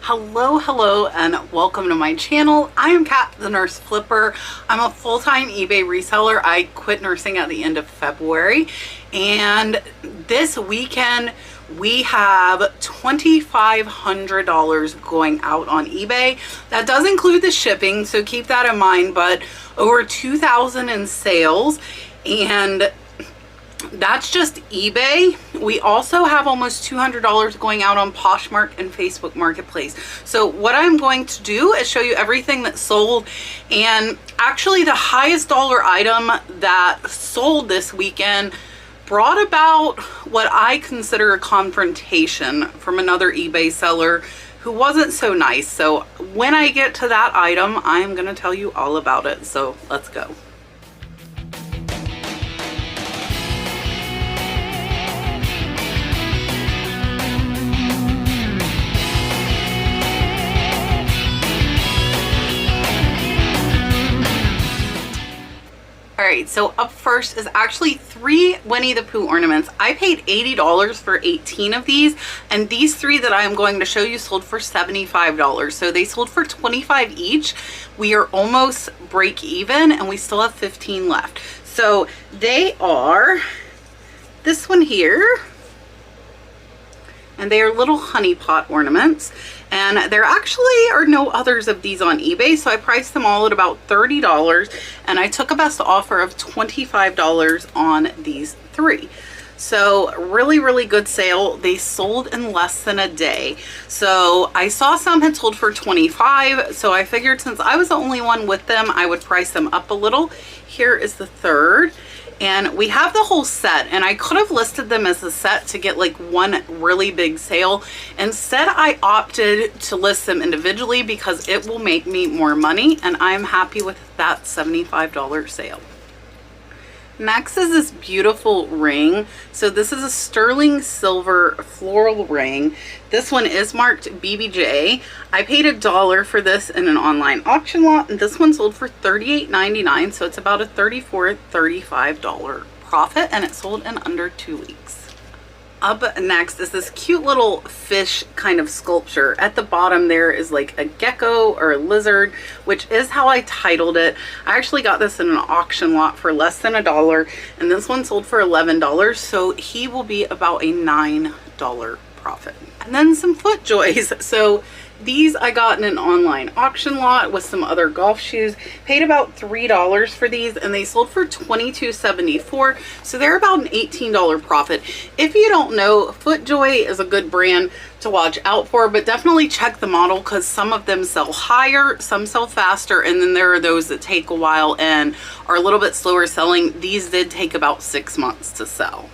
Hello, and welcome to my channel. I am Kat, the Nurse Flipper. I'm a full-time eBay reseller. I quit nursing at the end of February, and this weekend we have $2,500 going out on eBay. That does include the shipping, so keep that in mind, but over $2,000 in sales, and that's just eBay. We also have almost $200 going out on Poshmark and Facebook Marketplace. So what I'm going to do is show you everything that sold, and actually the highest dollar item that sold this weekend brought about what I consider a confrontation from another eBay seller who wasn't so nice. So when I get to that item, I'm going to tell you all about it. So let's go. Alright, so up first is actually 3 Winnie the Pooh ornaments. I paid $80 for 18 of these, and these 3 that I am going to show you sold for $75. So they sold for $25 each. We are almost break even, and we still have 15 left. So they are this one here, and they are little honey pot ornaments, and there actually are no others of these on eBay, so I priced them all at about $30, and I took a best offer of $25 on these 3. So really good sale. They sold in less than a day. So I saw some had sold for $25, so I figured since I was the only one with them, I would price them up a little. Here is the third. And we have the whole set, and I could have listed them as a set to get like one really big sale. Instead, I opted to list them individually because it will make me more money, and I'm happy with that $75 sale. Next is this beautiful ring. So this is a sterling silver floral ring. This one is marked BBJ. I paid $1 for this in an online auction lot, and this one sold for $38.99, so it's about a $35 profit, and it sold in under 2 weeks. Up next is this cute little fish kind of sculpture. At the bottom there is like a gecko or a lizard, which is how I titled it. I actually got this in an auction lot for less than $1, and this one sold for $11, so he will be about a $9 profit. And then some FootJoys. So these I got in an online auction lot with some other golf shoes. Paid about $3 for these, and they sold for $22.74, so they're about an $18 profit. If you don't know, FootJoy is a good brand to watch out for, but definitely check the model because some of them sell higher, some sell faster, and then there are those that take a while and are a little bit slower selling. These did take about 6 months to sell.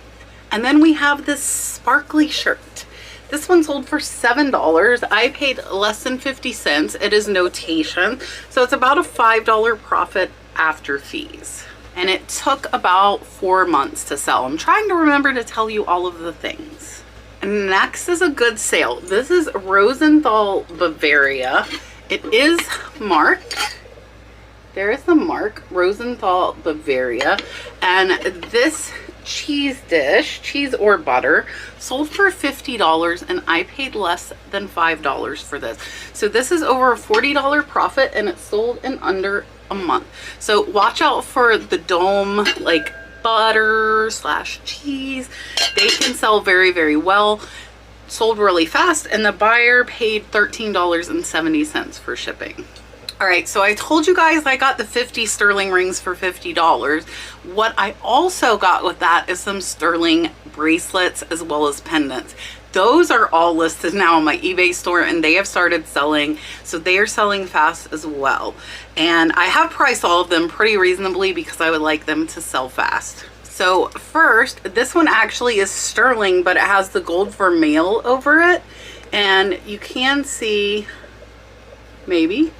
And then we have this sparkly shirt. This one sold for $7. I paid less than 50 cents. It is notation, so it's about a $5 profit after fees. And it took about 4 months to sell. I'm trying to remember to tell you all of the things. And next is a good sale. This is Rosenthal Bavaria. It is marked. There is the mark, Rosenthal Bavaria, and this cheese dish, cheese or butter, sold for $50, and I paid less than $5 for this. So this is over a $40 profit, and it sold in under a month. So watch out for the dome, like butter / cheese. They can sell very well. Sold really fast, and the buyer paid $13.70 for shipping. Alright, so I told you guys I got the 50 sterling rings for $50. What I also got with that is some sterling bracelets as well as pendants. Those are all listed now on my eBay store, and they have started selling, so they are selling fast as well. And I have priced all of them pretty reasonably because I would like them to sell fast. So first, this one actually is sterling, but it has the gold vermeil over it, and you can see, maybe,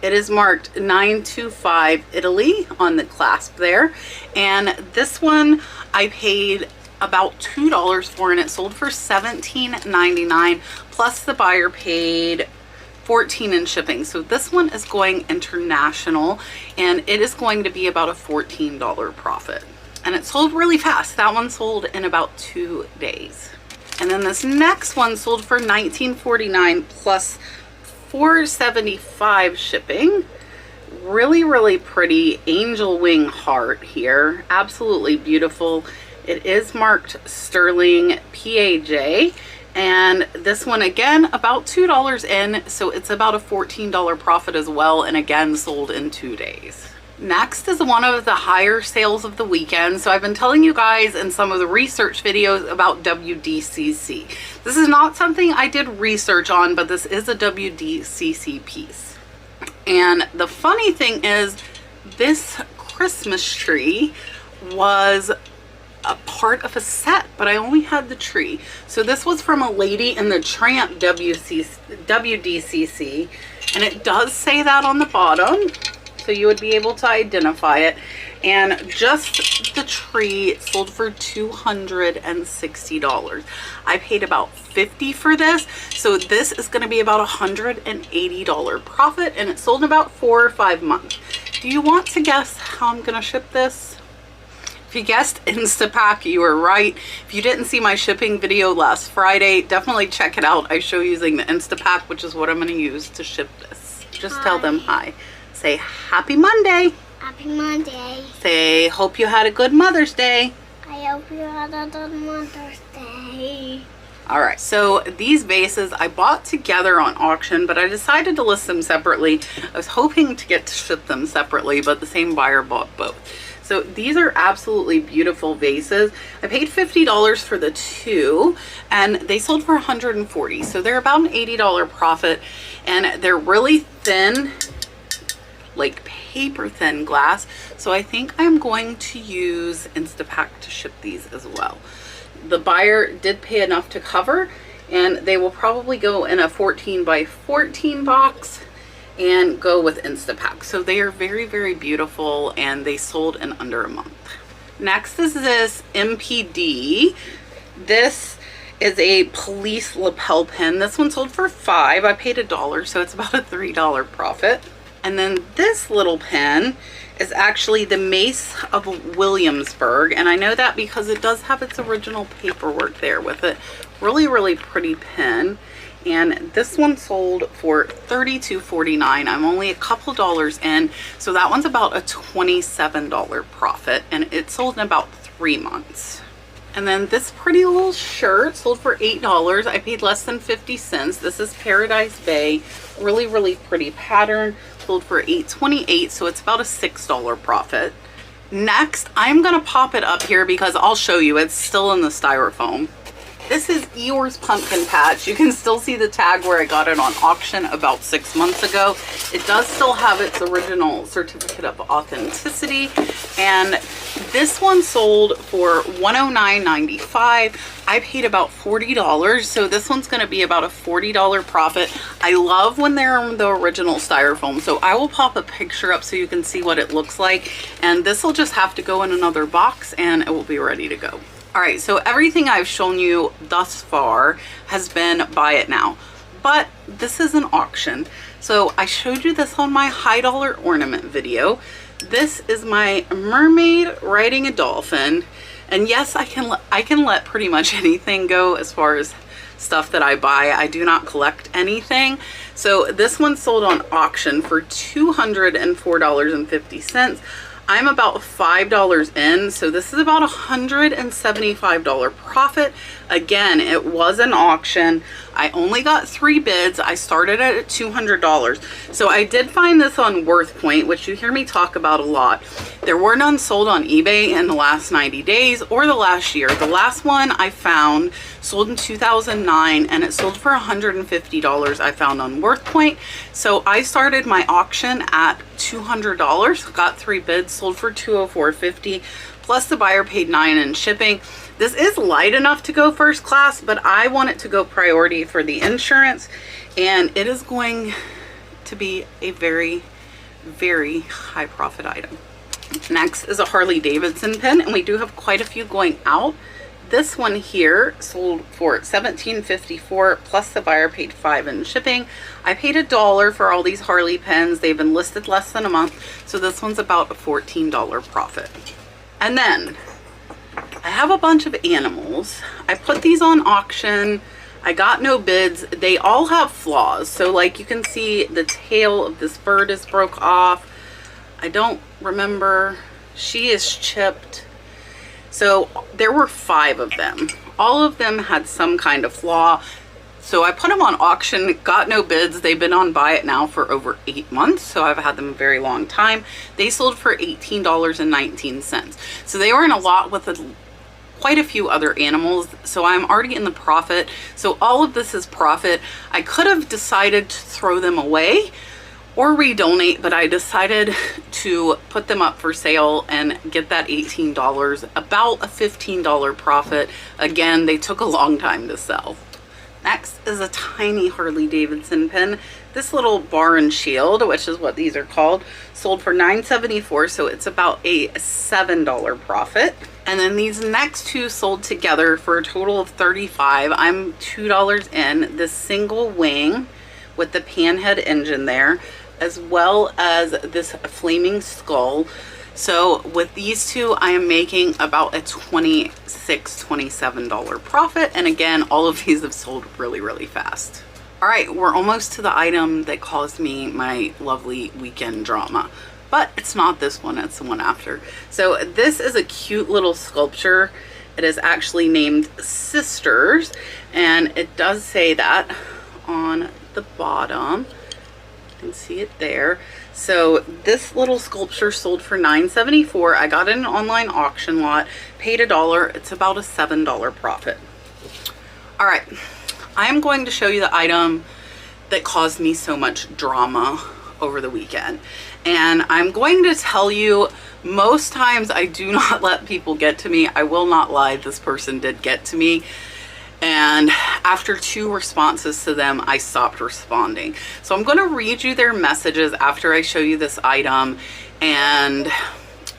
it is marked 925 Italy on the clasp there. And this one I paid about $2 for, and it sold for $17.99, plus the buyer paid $14 in shipping. So this one is going international, and it is going to be about a $14 profit. And it sold really fast. That one sold in about 2 days. And then this next one sold for $19.49 plus $4.75 shipping. Really, really pretty angel wing heart here. Absolutely beautiful. It is marked sterling PAJ. And this one again, about $2 in, so it's about a $14 profit as well, and again sold in 2 days. Next is one of the higher sales of the weekend. So I've been telling you guys in some of the research videos about WDCC. This is not something I did research on, but this is a WDCC piece. And the funny thing is, this Christmas tree was a part of a set, but I only had the tree. So this was from a lady in the Tramp WDCC, and it does say that on the bottom, so you would be able to identify it. And just the tree sold for $260. I paid about $50 for this, so this is going to be about $180 profit, and it sold in about 4 or 5 months. Do you want to guess how I'm going to ship this? If you guessed Instapack, you were right. If you didn't see my shipping video last Friday, definitely check it out. I show using the Instapack, which is what I'm going to use to ship this. Just hi. Tell them hi. Say happy Monday. Happy Monday. Say hope you had a good Mother's Day. I hope you had a good Mother's Day. All right, so these vases I bought together on auction, but I decided to list them separately. I was hoping to get to ship them separately, but the same buyer bought both. So these are absolutely beautiful vases. I paid $50 for the 2, and they sold for $140. So they're about an $80 profit, and they're really thin, like paper thin glass. So I think I'm going to use Instapack to ship these as well. The buyer did pay enough to cover, and they will probably go in a 14 by 14 box and go with Instapack. So they are very, very beautiful, and they sold in under a month. Next is this MPD. This is a police lapel pin. This one sold for $5. I paid $1, so it's about a $3 profit. And then this little pen is actually the Mace of Williamsburg, and I know that because it does have its original paperwork there with it. Really, really pretty pen. And this one sold for $32.49. I'm only a couple dollars in, so that one's about a $27 profit, and it sold in about 3 months. And then this pretty little shirt sold for $8. I paid less than 50 cents. This is Paradise Bay. Really, really pretty pattern. Sold for $8.28, so it's about a $6 profit. Next, I'm gonna pop it up here because I'll show you. It's still in the styrofoam. This is Eeyore's Pumpkin Patch. You can still see the tag where I got it on auction about 6 months ago. It does still have its original certificate of authenticity, and this one sold for $109.95. I paid about $40, so this one's going to be about a $40 profit. I love when they're in the original styrofoam, so I will pop a picture up so you can see what it looks like, and this will just have to go in another box and it will be ready to go. All right, so everything I've shown you thus far has been buy it now, but this is an auction. So I showed you this on my high dollar ornament video. This is my mermaid riding a dolphin, and yes, I can let pretty much anything go as far as stuff that I buy. I do not collect anything. So this one sold on auction for $204.50. I'm about $5 in, so this is about a $175 profit. Again, it was an auction. I only got 3 bids. I started at $200. So I did find this on WorthPoint, which you hear me talk about a lot. There were none sold on eBay in the last 90 days or the last year. The last one I found sold in 2009, and it sold for $150 I found on WorthPoint. So I started my auction at $200, got 3 bids, sold for $204.50, plus the buyer paid $9 in shipping. This is light enough to go first class, but I want it to go priority for the insurance, and it is going to be a very, very high profit item. Next is a Harley Davidson pen, and we do have quite a few going out. This one here sold for $17.54, plus the buyer paid $5 in shipping. I paid $1 for all these Harley pens. They've been listed less than a month, so this one's about a $14 profit. And then I have a bunch of animals. I put these on auction I got no bids. They all have flaws. So like you can see the tail of this bird is broke off. I don't remember. She is chipped. So there were 5 of them. All of them had some kind of flaw. So I put them on auction, got no bids. They've been on Buy It Now for over 8 months. So I've had them a very long time. They sold for $18.19. So they were in a lot with quite a few other animals. So I'm already in the profit. So all of this is profit. I could have decided to throw them away or redonate, but I decided to put them up for sale and get that $18, about a $15 profit. Again, they took a long time to sell. Next is a tiny Harley Davidson pen. This little bar and shield, which is what these are called, sold for $9.74, so it's about a $7 profit. And then these next 2 sold together for a total of $35. I'm $2 in. This single wing with the panhead engine there, as well as this flaming skull. So with these 2, I am making about a $26, $27 profit. And again, all of these have sold really, really fast. All right, we're almost to the item that caused me my lovely weekend drama. But it's not this one, it's the one after. So this is a cute little sculpture. It is actually named Sisters, and it does say that on the bottom. You can see it there. So this little sculpture sold for $9.74. I got it in an online auction lot, paid $1. It's about a $7 profit. All right, I'm going to show you the item that caused me so much drama over the weekend. And I'm going to tell you, most times I do not let people get to me. I will not lie, this person did get to me. And after 2 responses to them, I stopped responding. So I'm going to read you their messages after I show you this item and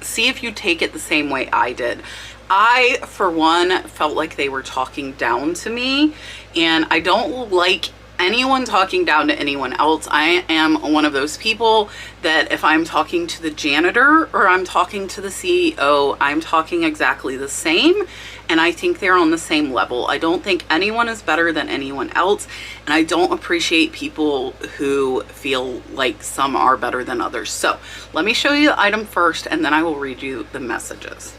see if you take it the same way I did. I, for one, felt like they were talking down to me, and I don't like anyone talking down to anyone else. I am one of those people that if I'm talking to the janitor or I'm talking to the CEO, I'm talking exactly the same, and I think they're on the same level. I don't think anyone is better than anyone else, and I don't appreciate people who feel like some are better than others. So let me show you the item first, and then I will read you the messages.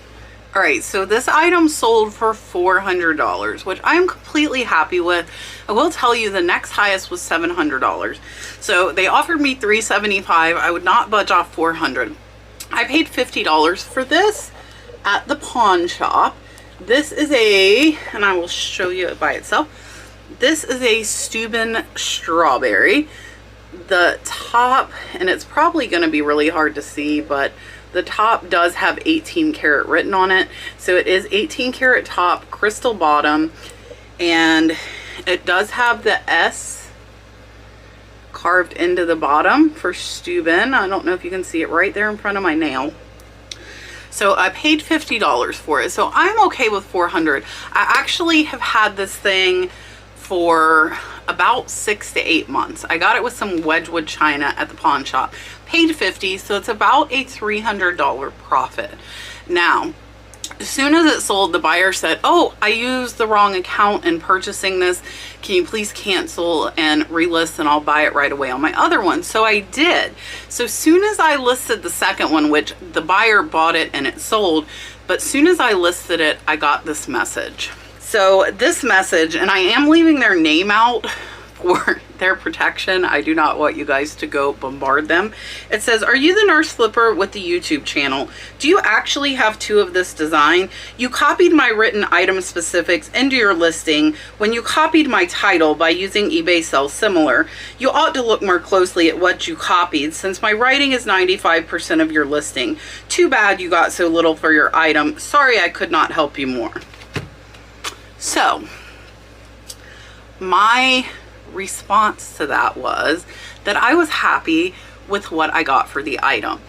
All right, so this item sold for $400, which I'm completely happy with. I will tell you the next highest was $700. So they offered me $375. I would not budge off $400. I paid $50 for this at the pawn shop. This is and I will show you it by itself. This is a Steuben Strawberry. The top, and it's probably going to be really hard to see, but the top does have 18 karat written on it. So it is 18 karat top, crystal bottom, and it does have the S carved into the bottom for Steuben. I don't know if you can see it right there in front of my nail. So I paid $50 for it. So I'm okay with $400. I actually have had this thing for about 6 to 8 months. I got it with some Wedgwood china at the pawn shop. Paid $50, so it's about a $300 profit. Now, as soon as it sold, the buyer said, "Oh, I used the wrong account in purchasing this. Can you please cancel and relist, and I'll buy it right away on my other one?" So I did. So as soon as I listed the second one, which the buyer bought it and it sold, but as soon as I listed it, I got this message. So this message, and I am leaving their name out for their protection. I do not want you guys to go bombard them. It says, "Are you the nurse flipper with the YouTube channel? Do you actually have 2 of this design? You copied my written item specifics into your listing when you copied my title by using eBay Sell Similar. You ought to look more closely at what you copied, since my writing is 95% of your listing. Too bad you got so little for your item. Sorry I could not help you more." So my response to that was that I was happy with what I got for the item.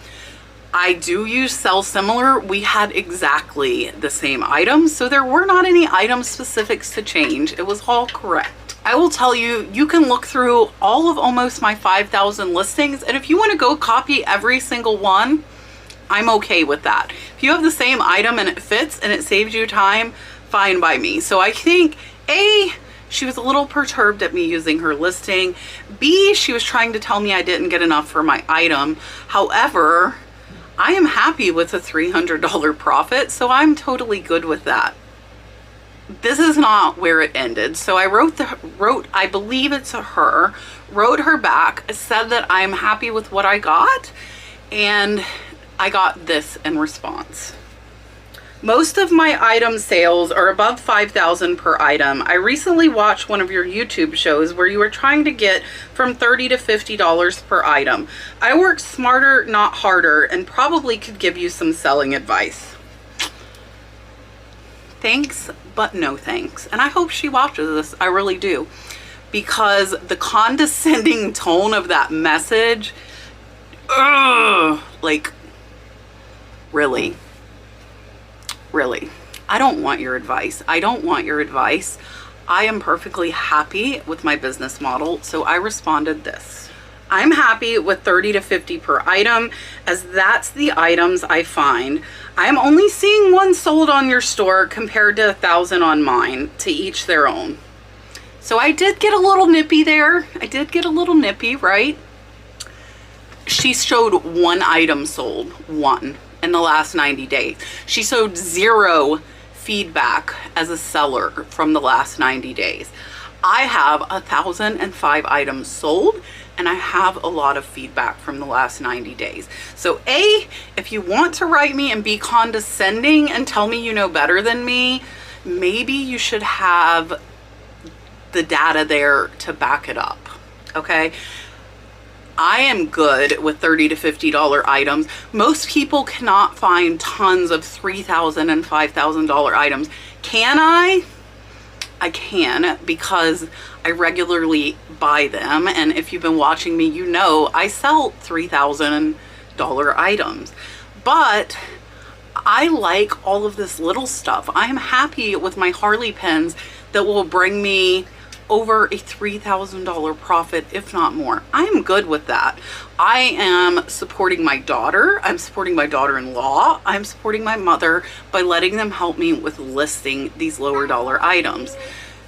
I do use Sell Similar. We had exactly the same items, so there were not any item specifics to change. It was all correct. I will tell you, you can look through all of almost my 5,000 listings, and if you want to go copy every single one, I'm okay with that. If you have the same item and it fits and it saves you time, fine by me. So I think, she was a little perturbed at me using her listing. B, she was trying to tell me I didn't get enough for my item. However, I am happy with a $300 profit, so I'm totally good with that. This is not where it ended. So I wrote, I believe it's her, wrote her back, said that I'm happy with what I got, and I got this in response. Most of my item sales are above $5,000 per item. I recently watched one of your YouTube shows where you were trying to get from $30 to $50 per item. I work smarter, not harder, and probably could give you some selling advice. Thanks, but no thanks. And I hope she watches this. I really do. Because the condescending tone of that message, like, really? Really? I don't want your advice. I don't want your advice. I am perfectly happy with my business model, so I responded this. I'm happy with 30 to 50 per item, as that's the items I find. I'm only seeing one sold on your store compared to 1,000 on mine. To each their own. So I did get a little nippy there. I did get a little nippy, right? She showed one item sold, one, in the last 90 days. She showed zero feedback as a seller from the last 90 days. I have 1,005 items sold, and I have a lot of feedback from the last 90 days. So A, if you want to write me and be condescending and tell me you know better than me, maybe you should have the data there to back it up, okay? I am good with $30 to $50 items. Most people cannot find tons of $3,000 and $5,000 items. Can I? I can, because I regularly buy them, and if you've been watching me, you know I sell $3,000 items. But I like all of this little stuff. I am happy with my Harley pens that will bring me over a $3,000 profit, if not more. I am good with that. I am supporting my daughter. I'm supporting my daughter-in-law. I'm supporting my mother by letting them help me with listing these lower dollar items.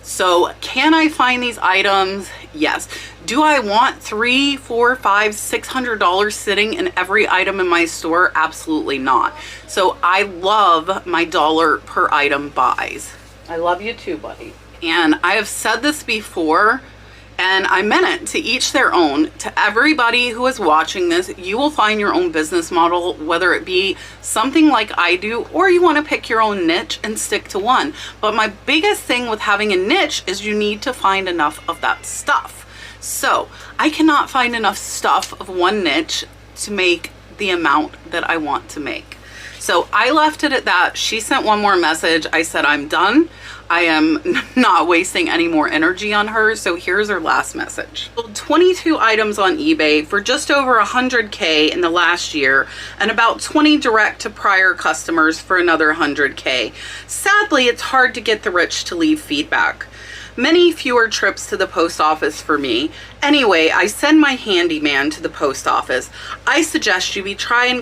So can I find these items? Yes. Do I want $300, $400, $500, $600 sitting in every item in my store? Absolutely not. So I love my dollar per item buys. I love you too, buddy. And I have said this before, and I meant it, to each their own. To everybody who is watching this, you will find your own business model, whether it be something like I do, or you want to pick your own niche and stick to one. But my biggest thing with having a niche is you need to find enough of that stuff. So I cannot find enough stuff of one niche to make the amount that I want to make. So I left it at that. She sent one more message. I said, I'm done. I am not wasting any more energy on her. So here's her last message. 22 items on eBay for just over 100K in the last year, and about 20 direct to prior customers for another 100K. Sadly, it's hard to get the rich to leave feedback. Many fewer trips to the post office for me. Anyway, I send my handyman to the post office. I suggest you try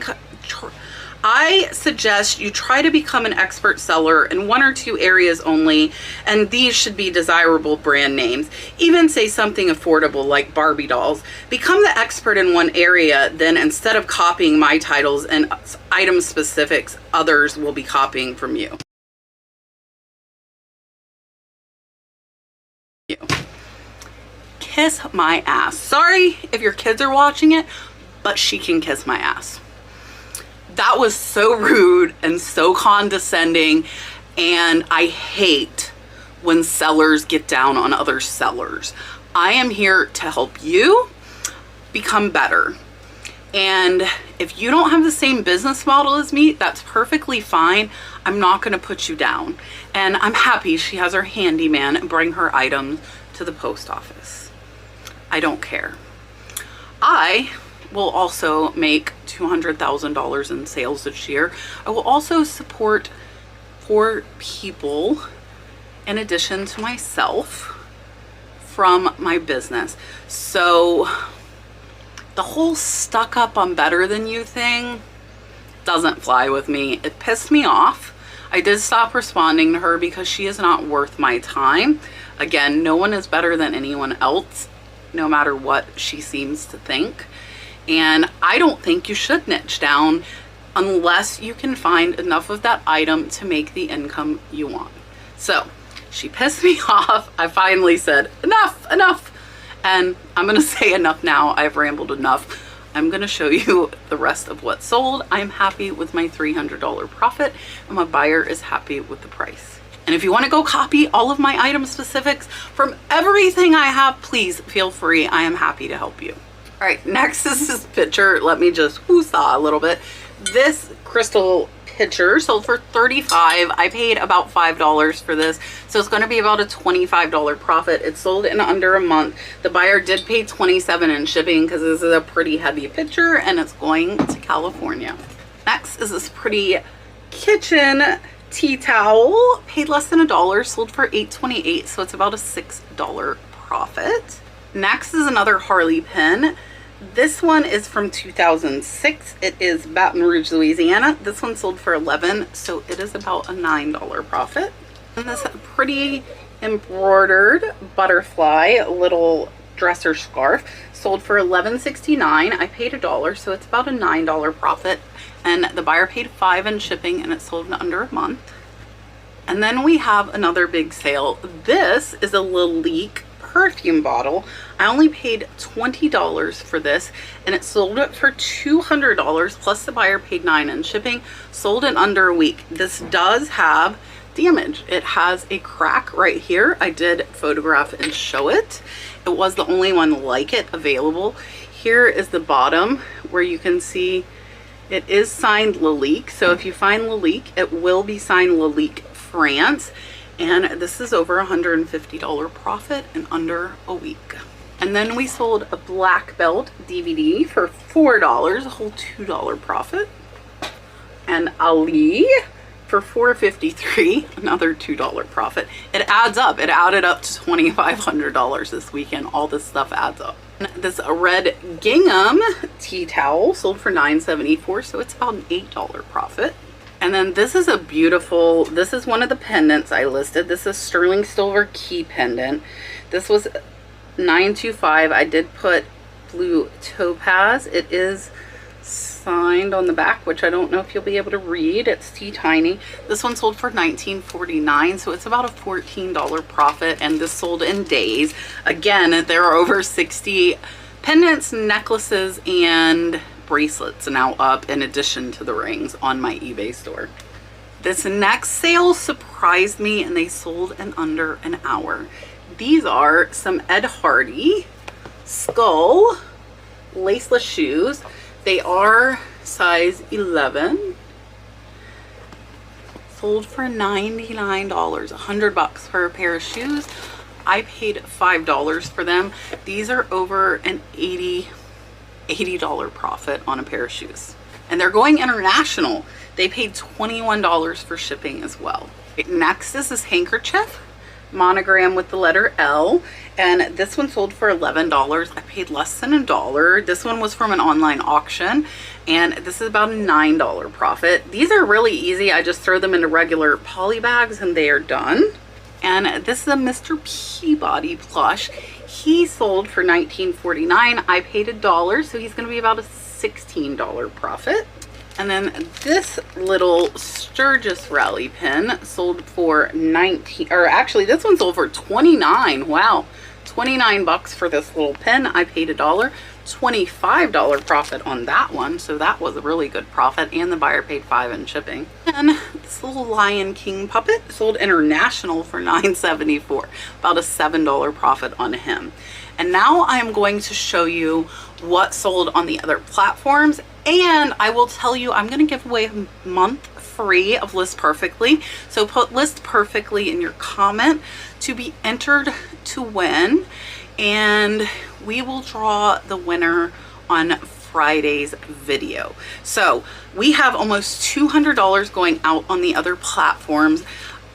to become an expert seller in one or two areas only, and these should be desirable brand names. Even say something affordable like Barbie dolls. Become the expert in one area, then instead of copying my titles and item specifics, others will be copying from you. Kiss my ass. Sorry if your kids are watching it, but she can kiss my ass. That was so rude and so condescending, and I hate when sellers get down on other sellers. I am here to help you become better. And if you don't have the same business model as me, that's perfectly fine. I'm not going to put you down. And I'm happy she has her handyman bring her items to the post office. I don't care. I will also make $200,000 in sales this year. I will also support 4 people in addition to myself from my business. So the whole stuck up I'm better than you thing doesn't fly with me. It pissed me off. I did stop responding to her because she is not worth my time. Again, no one is better than anyone else, no matter what she seems to think. And I don't think you should niche down unless you can find enough of that item to make the income you want. So she pissed me off. I finally said, enough. And I'm gonna say enough now. I've rambled enough. I'm gonna show you the rest of what sold. I'm happy with my $300 profit, and my buyer is happy with the price. And if you wanna go copy all of my item specifics from everything I have, please feel free. I am happy to help you. All right, next is this pitcher. Let me just woosah a little bit. This crystal pitcher sold for $35. I paid about $5 for this, so it's going to be about a $25 profit. It sold in under a month. The buyer did pay $27 in shipping because this is a pretty heavy pitcher and it's going to California. Next is this pretty kitchen tea towel. Paid less than $1, sold for $8.28, so it's about a $6 profit. Next is another Harley pin. This one is from 2006. It is Baton Rouge, Louisiana. This one sold for $11, so it is about a $9 profit. And this pretty embroidered butterfly little dresser scarf sold for $11.69. I paid $1, so it's about a $9 profit. And the buyer paid $5 in shipping, and it sold in under a month. And then we have another big sale. This is a Laceless perfume bottle. I only paid $20 for this, and it sold it for $200, plus the buyer paid $9 in shipping. Sold in under a week. This does have damage. It has a crack right here. I did photograph and show it. It was the only one like it available. Here is the bottom where you can see it is signed Laceless. So if you find Laceless, it will be signed Laceless France. And this is over $150 profit in under a week. And then we sold a black belt DVD for $4, a whole $2 profit. And Ali for $4.53, another $2 profit. It adds up. It added up to $2,500 this weekend. All this stuff adds up. And this red gingham tea towel sold for $9.74, so it's about an $8 profit. And then this is a beautiful, this is one of the pendants I listed. This is sterling silver key pendant. This was $9.25. I did put blue topaz. It is signed on the back, which I don't know if you'll be able to read. It's tiny. This one sold for $19.49, so it's about a $14 profit, and this sold in days. Again, there are over 60 pendants, necklaces, and bracelets now up in addition to the rings on my eBay store. This next sale surprised me, and they sold in under an hour. These are some Ed Hardy skull laceless shoes. They are size 11. Sold for $99, $100 for a pair of shoes. I paid $5 for them. These are over an $80 profit on a pair of shoes, and they're going international. They paid $21 for shipping as well. Next is this handkerchief monogram with the letter L, and this one sold for $11. I paid less than $1. This one was from an online auction, and this is about a $9 profit. These are really easy. I just throw them into regular poly bags and they are done. And this is a Mr. Peabody plush. He sold for $19.49. I paid $1, so he's going to be about a $16 profit. And then this little Sturgis rally pin sold for $19, or actually this one sold for $29. Wow, $29 for this little pin. I paid $1, $25 profit on that one, so that was a really good profit, and the buyer paid $5 in shipping. And this little Lion King puppet sold international for $9.74, about a $7 profit on him. And now I am going to show you what sold on the other platforms, and I will tell you I'm going to give away a month free of List Perfectly. So put List Perfectly in your comment to be entered to win, and we will draw the winner on Friday's video. So we have almost $200 going out on the other platforms.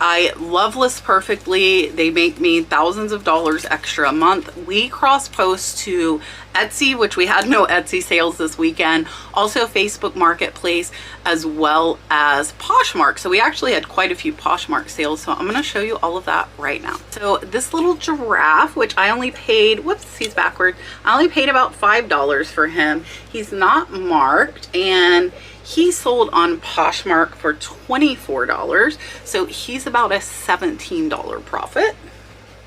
I love List Perfectly. They make me thousands of dollars extra a month. We cross post to Etsy, which we had no Etsy sales this weekend. Also Facebook Marketplace, as well as Poshmark. So we actually had quite a few Poshmark sales. So I'm going to show you all of that right now. So this little giraffe, which I only paid, whoops, he's backward. I only paid about $5 for him. He's not marked, and he sold on Poshmark for $24. So he's about a $17 profit.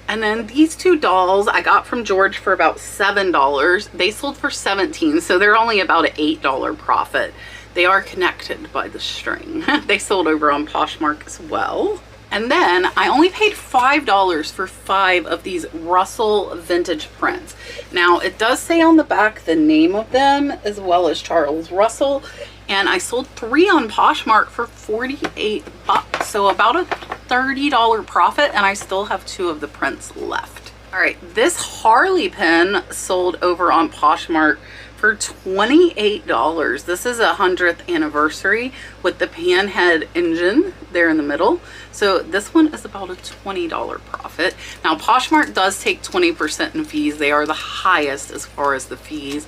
And then these two dolls I got from George for about $7. They sold for $17, so they're only about an $8 profit. They are connected by the string. They sold over on Poshmark as well. And then I only paid $5 for 5 of these Russell vintage prints. Now it does say on the back the name of them, as well as Charles Russell. And I sold 3 on Poshmark for 48 bucks. So about a $30 profit, and I still have 2 of the prints left. All right, this Harley pen sold over on Poshmark for $28. This is a 100th anniversary with the pan head engine there in the middle. So this one is about a $20 profit. Now Poshmark does take 20% in fees. They are the highest as far as the fees,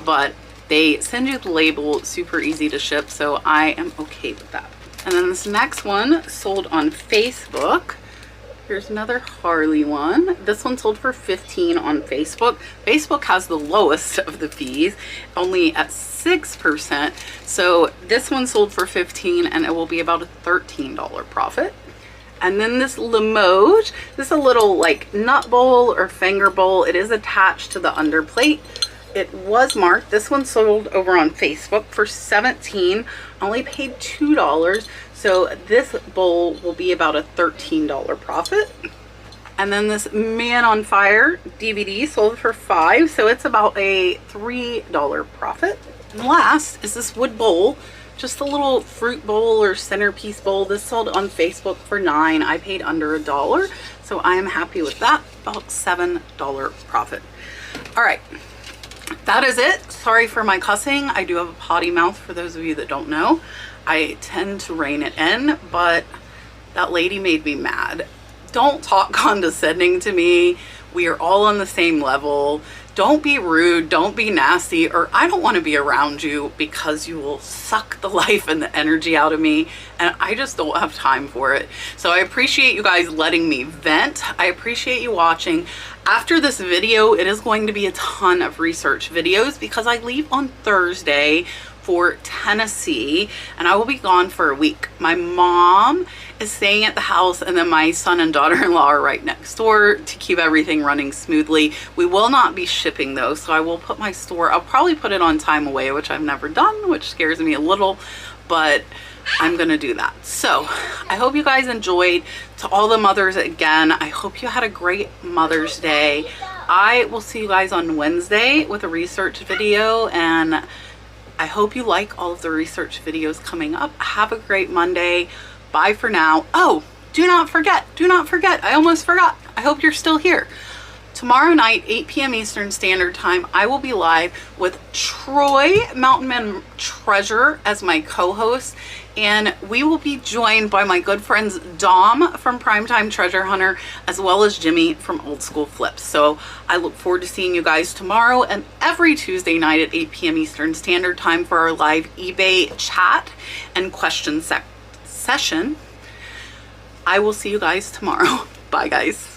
but they send you the label, super easy to ship, so I am okay with that. And then this next one sold on Facebook. Here's another Harley one. This one sold for $15 on Facebook. Facebook has the lowest of the fees, only at 6%. So this one sold for $15, and it will be about a $13 profit. And then this Limoges, this is a little like nut bowl or finger bowl. It is attached to the underplate. It was marked. This one sold over on Facebook for $17. Only paid $2. So this bowl will be about a $13 profit. And then this Man on Fire DVD sold for $5. So it's about a $3 profit. And last is this wood bowl. Just a little fruit bowl or centerpiece bowl. This sold on Facebook for $9. I paid under $1. So I am happy with that. About $7 profit. All right. That is it. Sorry for my cussing. I do have a potty mouth for those of you that don't know. I tend to rein it in, but that lady made me mad. Don't talk condescending to me. We are all on the same level. Don't be rude, don't be nasty, or I don't want to be around you because you will suck the life and the energy out of me, and I just don't have time for it. So I appreciate you guys letting me vent. I appreciate you watching. After this video, it is going to be a ton of research videos because I leave on Thursday for Tennessee, and I will be gone for a week. My mom is staying at the house, and then my son and daughter-in-law are right next door to keep everything running smoothly. We will not be shipping though, so I will put my store, I'll probably put it on time away, which I've never done, which scares me a little, but I'm gonna do that. So I hope you guys enjoyed. To all the mothers again, I hope you had a great Mother's Day. I will see you guys on Wednesday with a research video, and I hope you like all of the research videos coming up. Have a great Monday. Bye for now. Oh, do not forget, I almost forgot. I hope you're still here. Tomorrow night, 8 p.m. Eastern Standard Time, I will be live with Troy Mountain Man Treasure as my co-host, and we will be joined by my good friends Dom from Primetime Treasure Hunter, as well as Jimmy from Old School Flips. So I look forward to seeing you guys tomorrow and every Tuesday night at 8 p.m. Eastern Standard Time for our live eBay chat and question session. I will see you guys tomorrow. Bye, guys.